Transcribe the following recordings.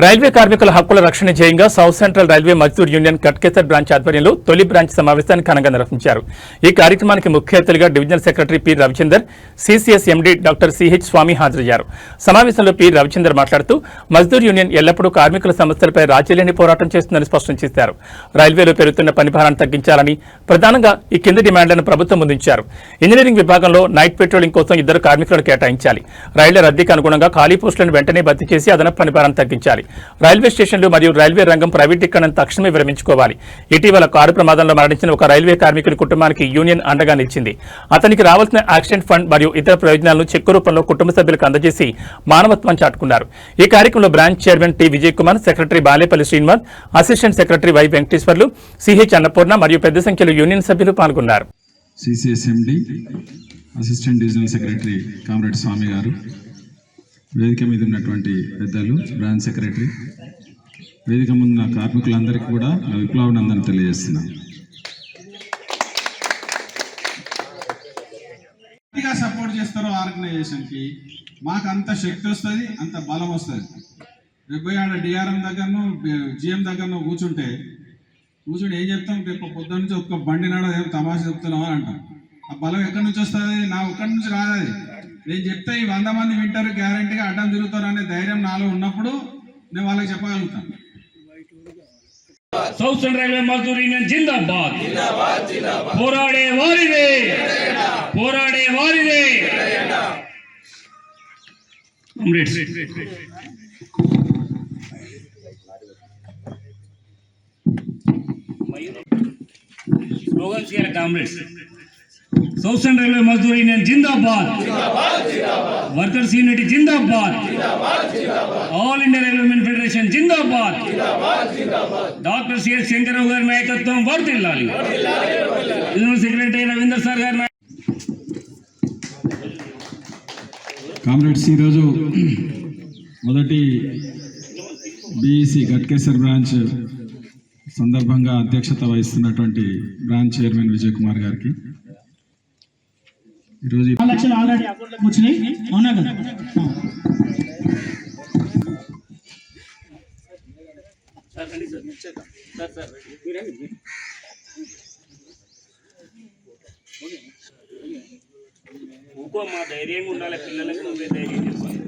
Railway కార్మికుల హక్కుల రక్షణ ధ్యేయంగా south central railway Mazdoor union Ghatkesar branch ఆధ్వర్యంలో తొలి బ్రాంచ్ సమావేశాన్ని ఘనంగా నిర్వహించారు. ఈ కార్యక్రమానికి ముఖ్య అతిథిగా divisional secretary P Ravichander, CCS MD doctor CH Swami హాజరయ్యారు. సమావేశంలో పి రవిచందర్ మాట్లాడుతూ మజ్దూర్ యూనియన్ ఎల్లప్పుడూ కార్మికుల సమస్యలపై రాజీలేని పోరాటం చేస్తుందని స్పష్టం చేశారు. రైల్వేలో పెరుగుతున్న పని భారాన్ని తగ్గించాలని ప్రధానంగా ఈ కింది డిమాండ్లను ప్రభుత్వం ముందుంచారు. ఇంజనీరింగ్ విభాగంలో నైట్ పెట్రోలింగ్ కోసం 2 కార్మికులను కేటాయించాలి. రైళ్ల రద్దీకి అనుగుణంగా ఖాళీ పోస్టులను వెంటనే భర్తీ చేసి అదనపు పని భారాన్ని తగ్గించాలి. రైల్వే స్టేషన్లు మరియు రైల్వే రంగం ప్రైవేటీకరణను తక్షణమే విరమించుకోవాలి. ఇటీవల కారు ప్రమాదంలో మరణించిన ఒక రైల్వే కార్మికుడి కుటుంబానికి యూనియన్ అండగా నిలిచింది. అతనికి రావాల్సిన యాక్సిడెంట్ ఫండ్ మరియు ఇతర ప్రయోజనాలను చెక్కు రూపంలో కుటుంబ సభ్యులకు అందజేసి మానవత్వాన్ని చాటుకున్నారు. ఈ కార్యక్రమంలో branch chairman T Vijay Kumar, secretary Balepalli Srinivas, assistant secretary why Venkateswarlu, CH Annapurna మరియు పెద్ద సంఖ్యలో యూనియన్ సభ్యులు పాల్గొన్నారు. సిసిఎస్ఎండి అసిస్టెంట్ డివిజనల్ సెక్రటరీ కామ్రేడ్ స్వామి గారు, వేదిక మీద ఉన్నటువంటి పెద్దలు, బ్రాంచ్ సెక్రటరీ, వేదిక ముందున్న కార్మికులందరికీ కూడా నా విప్లవాభినందనలు తెలియజేస్తున్నాను. సపోర్ట్ చేస్తారో ఆర్గనైజేషన్కి మాకు అంత శక్తి వస్తుంది, అంత బలం వస్తుంది. రేపు ఆడ డిఆర్ఎం దగ్గరను జిఎం దగ్గరను కూర్చుంటే ఏం చెప్తాం, రేపు పొద్దున్న నుంచి ఒక్క బండి నాడో ఏం తమాషా చెప్తున్నాం అని అంటాం. ఆ బలం ఎక్కడి నుంచి వస్తుంది? నా ఒక్కడి నుంచి రాదు. నేను చెప్తే ఈ 100 మంది వింటారు, గ్యారంటీగా అడ్డం తిరుగుతారు అనే ధైర్యం నాలో ఉన్నప్పుడు నేను వాళ్ళకి చెప్పగలుగుతాను. South central railway Mazdoor union జిందాబాద్. పోరాడే వారిదే, పోరాడే వారిదే. స్లోగన్ చేయాలి comrades. South central railway Mazdoor union జిందాబాద్, వర్కర్స్ యూనిటీ జిందాబాద్, all India railway men federation జిందాబాద్, డాక్టర్ సిఎస్ శంకరరావు గారి నాయకత్వం వర్ధిల్లాలి. జనరల్ సెక్రటరీ రవీందర్ సార్ గారి కామ్రేడ్స్, ఈరోజు మొదటి బీఈసీ గట్కేసర్ బ్రాంచ్ సందర్భంగా అధ్యక్షత వహిస్తున్నటువంటి బ్రాంచ్ చైర్మన్ విజయ్ కుమార్ గారికి ఈరోజు 4 లక్షలు ఆల్రెడీ అకౌంట్లోకి వచ్చినాయి. అవునా కదా? మా ధైర్యంగా ఉండాలి, పిల్లలకు నువ్వే ధైర్యం చెప్పాలి.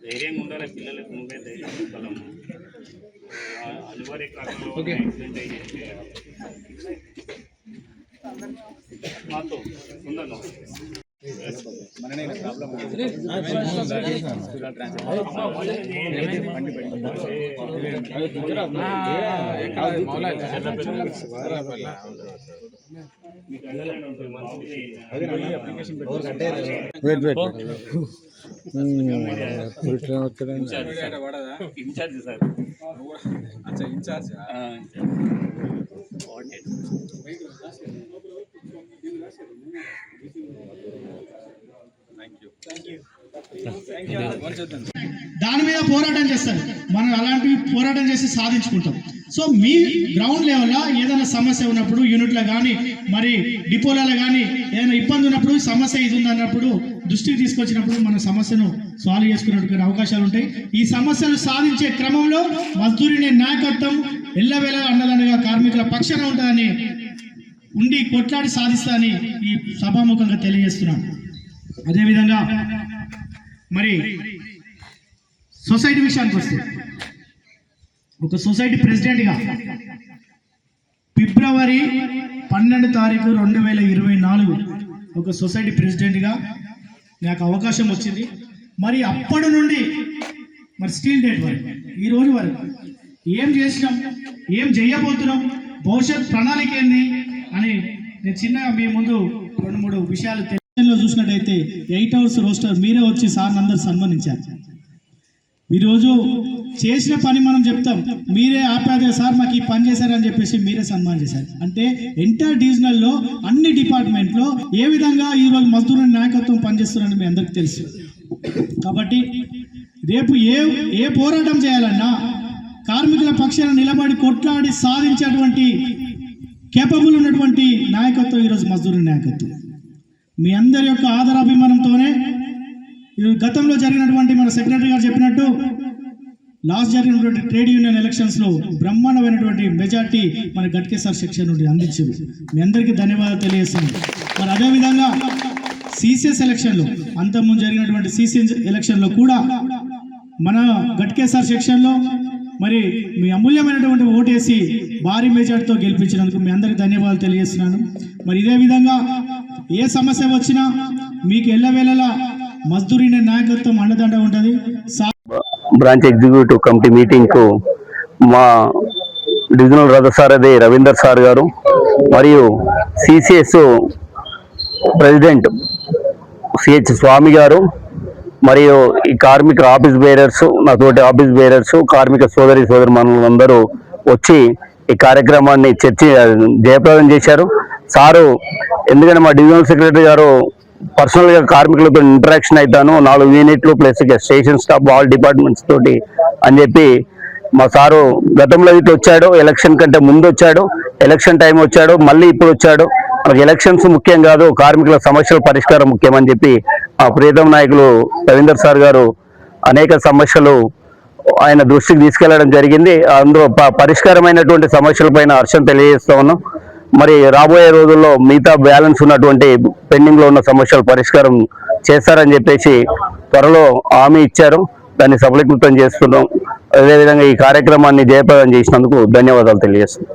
ధైర్యంగా ఉండాలి, పిల్లలకు నువ్వే ధైర్యం చెప్పాలమ్మా. అనివార్య కారణంలో యాక్సిడెంట్ అయ్యి మాతో ఉందన్నా ఇన్ఛార్జ్ సార్. ఇన్ఛార్జ్ దాని మీద పోరాటం చేస్తారు. మనం అలాంటివి పోరాటం చేసి సాధించుకుంటాం. సో మీ గ్రౌండ్ లెవెల్లో ఏదైనా సమస్య ఉన్నప్పుడు, యూనిట్లో కానీ మరి డిపోలలో కానీ ఏదైనా ఇబ్బంది ఉన్నప్పుడు, సమస్య ఇది ఉందన్నప్పుడు దృష్టికి తీసుకొచ్చినప్పుడు మన సమస్యను సాల్వ్ చేసుకునేటువంటి అవకాశాలు ఉంటాయి. ఈ సమస్యలు సాధించే క్రమంలో మజ్దూర్ యూనియన్ నాయకత్వం ఎల్లవేళ అండదండగా కార్మికుల పక్షాన ఉంటుందని, ఉండి కొట్లాడి సాధిస్తానని ఈ సభాముఖంగా తెలియజేస్తున్నాను. అదేవిధంగా మరి సొసైటీ విషయానికి వస్తే, ఒక సొసైటీ ప్రెసిడెంట్గా ఫిబ్రవరి 12 తారీఖు 2024 ఒక సొసైటీ ప్రెసిడెంట్గా నాకు అవకాశం వచ్చింది. మరి అప్పటి నుండి మరి స్టిల్ డేట్ వరకు, ఈ రోజు వరకు ఏం చేసినాం, ఏం చేయబోతున్నాం, భవిష్యత్ ప్రణాళిక ఏంది అని నేను చిన్నగా మీ ముందు 2-3 విషయాలు చూసినట్టయితే 8 hours రోస్టర్ మీరే వచ్చి సార్ని అందరు సన్మానించారు. ఈరోజు చేసిన పని మనం చెప్తాం, మీరే ఆపాదే సార్ మాకు ఈ పని చేశారని చెప్పేసి మీరే సన్మానం చేశారు. అంటే ఎంటైర్ డివిజనల్లో అన్ని డిపార్ట్మెంట్లో ఏ విధంగా ఈరోజు మజ్దూర్ నాయకత్వం పనిచేస్తున్నారని మీ అందరికీ తెలుసు. కాబట్టి రేపు ఏ పోరాటం చేయాలన్నా కార్మికుల పక్షాన నిలబడి కొట్లాడి సాధించేటువంటి కేపబుల్ ఉన్నటువంటి నాయకత్వం ఈరోజు మజ్దూర్ నాయకత్వం. మీ అందరి యొక్క ఆదరాభిమానంతోనే గతంలో జరిగినటువంటి మన సెక్రటరీ గారు చెప్పినట్టు లాస్ట్ జరిగినటువంటి ట్రేడ్ యూనియన్ ఎలక్షన్స్లో బ్రహ్మాండమైనటువంటి మెజార్టీ మన గట్కేసర్ సెక్షన్ నుండి అందించారు. మీ అందరికీ ధన్యవాదాలు తెలియజేస్తున్నాను. మరి అదేవిధంగా సిసిఎస్ ఎలక్షన్లో అంతకుముందు జరిగినటువంటి సిసిఎస్ ఎలక్షన్లో కూడా మన గట్కేసర్ సెక్షన్లో మరి మీ అమూల్యమైనటువంటి ఓటేసి భారీ మెజార్టీతో గెలిపించినందుకు మీ అందరికీ ధన్యవాదాలు తెలియజేస్తున్నాను. మరి ఇదే విధంగా ఏ సమస్య వచ్చినా మీకు ఎల్లవేళలా మజ్దూర్ యూనియన్ నాయకత్వం అండదండ ఉంటుంది. బ్రాంచ్ ఎగ్జిక్యూటివ్ కమిటీ మీటింగ్ కు మా డివిజనల్ రథసారథి రవీందర్ సార్ గారు మరియు సిసిఎస్ ప్రెసిడెంట్ సిహెచ్ స్వామి గారు మరియు ఈ కార్మిక ఆఫీస్ బేరర్స్, నాతోటి ఆఫీస్ బేరర్స్, కార్మిక సోదరి సోదరిమణులందరూ వచ్చి ఈ కార్యక్రమాన్ని జయప్రదం చేశారు. సారు ఎందుకంటే మా డివిజనల్ సెక్రటరీ గారు పర్సనల్గా కార్మికులతో ఇంటరాక్షన్ అవుతాను, 4 యూనిట్లు plus station staff all departments తోటి అని చెప్పి మా సారు గతంలో ఇటు వచ్చాడు, ఎలక్షన్ కంటే ముందు వచ్చాడు, ఎలక్షన్ టైం వచ్చాడు, మళ్ళీ ఇప్పుడు వచ్చాడు. మనకి ఎలక్షన్స్ ముఖ్యం కాదు, కార్మికుల సమస్యల పరిష్కారం ముఖ్యమని చెప్పి ఆ ప్రియతమ నాయకులు రవీందర్ సార్ గారు అనేక సమస్యలు ఆయన దృష్టికి తీసుకెళ్లడం జరిగింది. అందులో పరిష్కారమైనటువంటి సమస్యలపైన హర్షం తెలియజేస్తా ఉన్నాం. మరి రాబోయే రోజుల్లో మిగతా బ్యాలెన్స్ ఉన్నటువంటి పెండింగ్ లో ఉన్న సమస్యలు పరిష్కారం చేస్తారని చెప్పేసి త్వరలో హామీ ఇచ్చారు. దాన్ని సఫలీకృతం చేస్తున్నాం. అదేవిధంగా ఈ కార్యక్రమాన్ని జయప్రదం చేసినందుకు ధన్యవాదాలు తెలియజేస్తున్నాం.